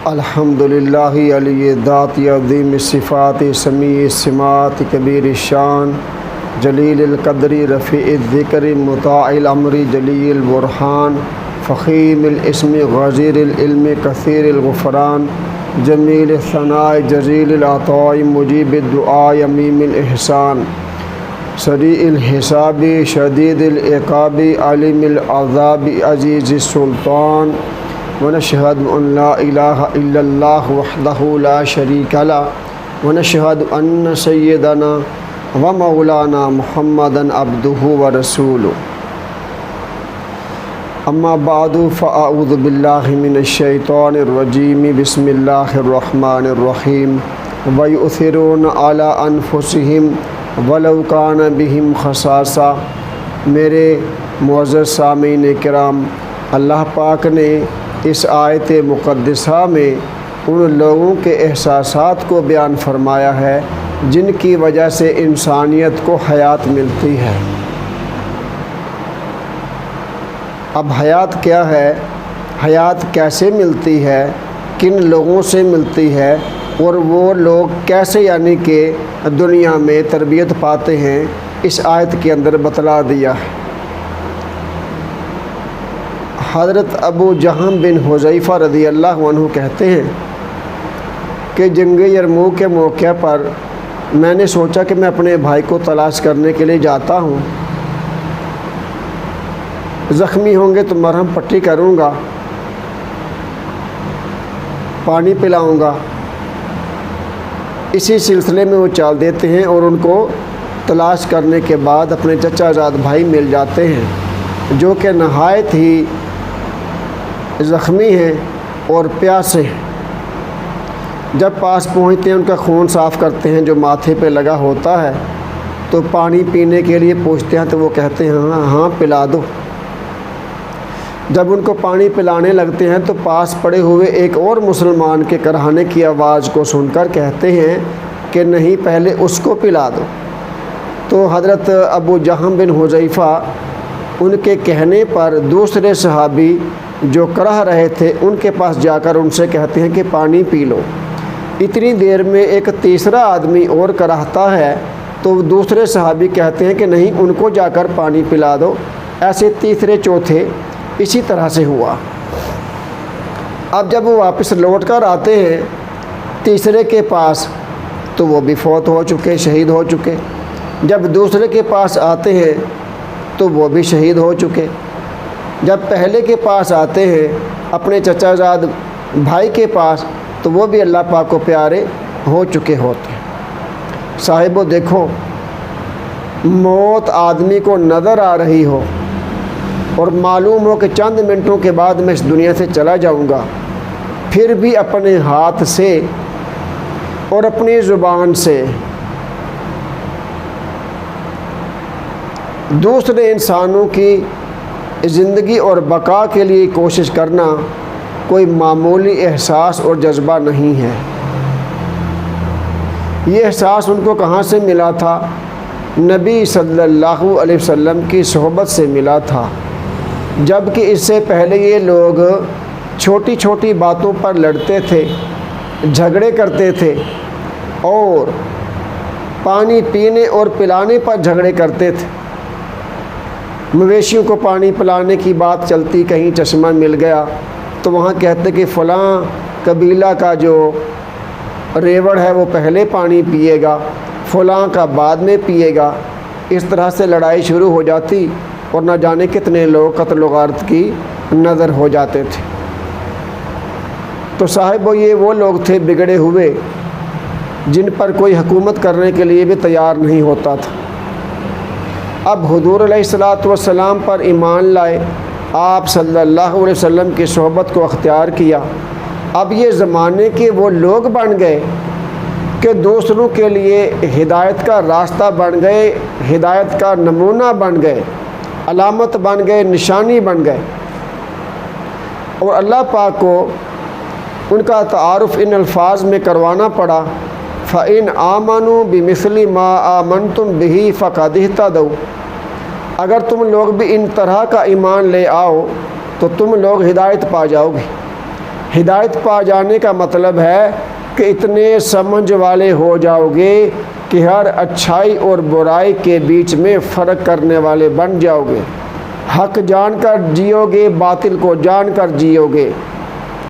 الحمدللہ علی ذات عظیم الصفات سمیع السمات کبیر الشان جلیل القدر رفیع الذکر مطاع الامر جلیل البرہان فخیم الاسم غزیر العلم کثیر الغفران جمیل الثناء جزیل العطاء مجیب الدعاء عمیم الاحسان سریع الحساب شدید العقاب علیم العذاب عزیز السلطان ونشهد ان لا الہ الا اللہ وحدہ لا شریک لہ ونشهد ان سیدنا ومولانا محمدا عبدہ ورسولہ اما بعد فاعوذ باللہ من الشیطان الرجیم بسم اللہ الرحمن الرحیم ویؤثرون علی انفسہم ولو کان بہم خصاصہ۔ میرے معزز سامعین کرام، اللہ پاک نے اس آیت مقدسہ میں ان لوگوں کے احساسات کو بیان فرمایا ہے جن کی وجہ سے انسانیت کو حیات ملتی ہے۔ اب حیات کیا ہے، حیات کیسے ملتی ہے، کن لوگوں سے ملتی ہے، اور وہ لوگ کیسے یعنی کہ دنیا میں تربیت پاتے ہیں، اس آیت کے اندر بتلا دیا ہے۔ حضرت ابو جہم بن حذیفہ رضی اللہ عنہ کہتے ہیں کہ جنگ یرموک کے موقع پر میں نے سوچا کہ میں اپنے بھائی کو تلاش کرنے کے لیے جاتا ہوں، زخمی ہوں گے تو مرہم پٹی کروں گا، پانی پلاؤں گا۔ اسی سلسلے میں وہ چال دیتے ہیں اور ان کو تلاش کرنے کے بعد اپنے چچا زاد بھائی مل جاتے ہیں جو کہ نہایت ہی زخمی ہیں اور پیاسے ہیں۔ جب پاس پہنچتے ہیں ان کا خون صاف کرتے ہیں جو ماتھے پہ لگا ہوتا ہے، تو پانی پینے کے لیے پوچھتے ہیں تو وہ کہتے ہیں ہاں پلا دو۔ جب ان کو پانی پلانے لگتے ہیں تو پاس پڑے ہوئے ایک اور مسلمان کے کراہنے کی آواز کو سن کر کہتے ہیں کہ نہیں، پہلے اس کو پلا دو۔ تو حضرت ابو جہم بن حذیفہ ان کے کہنے پر دوسرے صحابی جو کراہ رہے تھے ان کے پاس جا کر ان سے کہتے ہیں کہ پانی پی لو۔ اتنی دیر میں ایک تیسرا آدمی اور کراہتا ہے تو دوسرے صحابی کہتے ہیں کہ نہیں، ان کو جا کر پانی پلا دو۔ ایسے تیسرے چوتھے اسی طرح سے ہوا۔ اب جب وہ واپس لوٹ کر آتے ہیں تیسرے کے پاس تو وہ بھی فوت ہو چکے، شہید ہو چکے۔ جب دوسرے کے پاس آتے ہیں تو وہ بھی شہید ہو چکے۔ جب پہلے کے پاس آتے ہیں اپنے چچا زاد بھائی کے پاس تو وہ بھی اللہ پاک کو پیارے ہو چکے ہوتے ہیں۔ صاحبو دیکھو، موت آدمی کو نظر آ رہی ہو اور معلوم ہو کہ چند منٹوں کے بعد میں اس دنیا سے چلا جاؤں گا، پھر بھی اپنے ہاتھ سے اور اپنی زبان سے دوسرے انسانوں کی زندگی اور بقا کے لیے کوشش کرنا کوئی معمولی احساس اور جذبہ نہیں ہے۔ یہ احساس ان کو کہاں سے ملا تھا؟ نبی صلی اللہ علیہ وسلم کی صحبت سے ملا تھا، جبکہ اس سے پہلے یہ لوگ چھوٹی چھوٹی باتوں پر لڑتے تھے، جھگڑے کرتے تھے اور پانی پینے اور پلانے پر جھگڑے کرتے تھے۔ مویشیوں کو پانی پلانے کی بات چلتی، کہیں چشمہ مل گیا تو وہاں کہتے کہ فلاں قبیلہ کا جو ریوڑ ہے وہ پہلے پانی پیے گا، فلاں کا بعد میں پیے گا۔ اس طرح سے لڑائی شروع ہو جاتی اور نہ جانے کتنے لوگ قتل و غارت کی نظر ہو جاتے تھے۔ تو صاحب یہ وہ لوگ تھے بگڑے ہوئے جن پر کوئی حکومت کرنے کے لیے بھی تیار نہیں ہوتا تھا۔ اب حضور علیہ الصلاۃ والسلام پر ایمان لائے، آپ صلی اللہ علیہ وسلم کی صحبت کو اختیار کیا۔ اب یہ زمانے کے وہ لوگ بن گئے کہ دوسروں کے لیے ہدایت کا راستہ بن گئے، ہدایت کا نمونہ بن گئے، علامت بن گئے، نشانی بن گئے۔ اور اللہ پاک کو ان کا تعارف ان الفاظ میں کروانا پڑا، فَإِنْ آمَنُوا بِمِثْلِ مَا آمَنْتُمْ بِهِ فَقَدِ اهْتَدَوْا۔ اگر تم لوگ بھی ان طرح کا ایمان لے آؤ تو تم لوگ ہدایت پا جاؤ گے۔ ہدایت پا جانے کا مطلب ہے کہ اتنے سمجھ والے ہو جاؤ گے کہ ہر اچھائی اور برائی کے بیچ میں فرق کرنے والے بن جاؤ گے، حق جان کر جیو گے، باطل کو جان کر جیو گے۔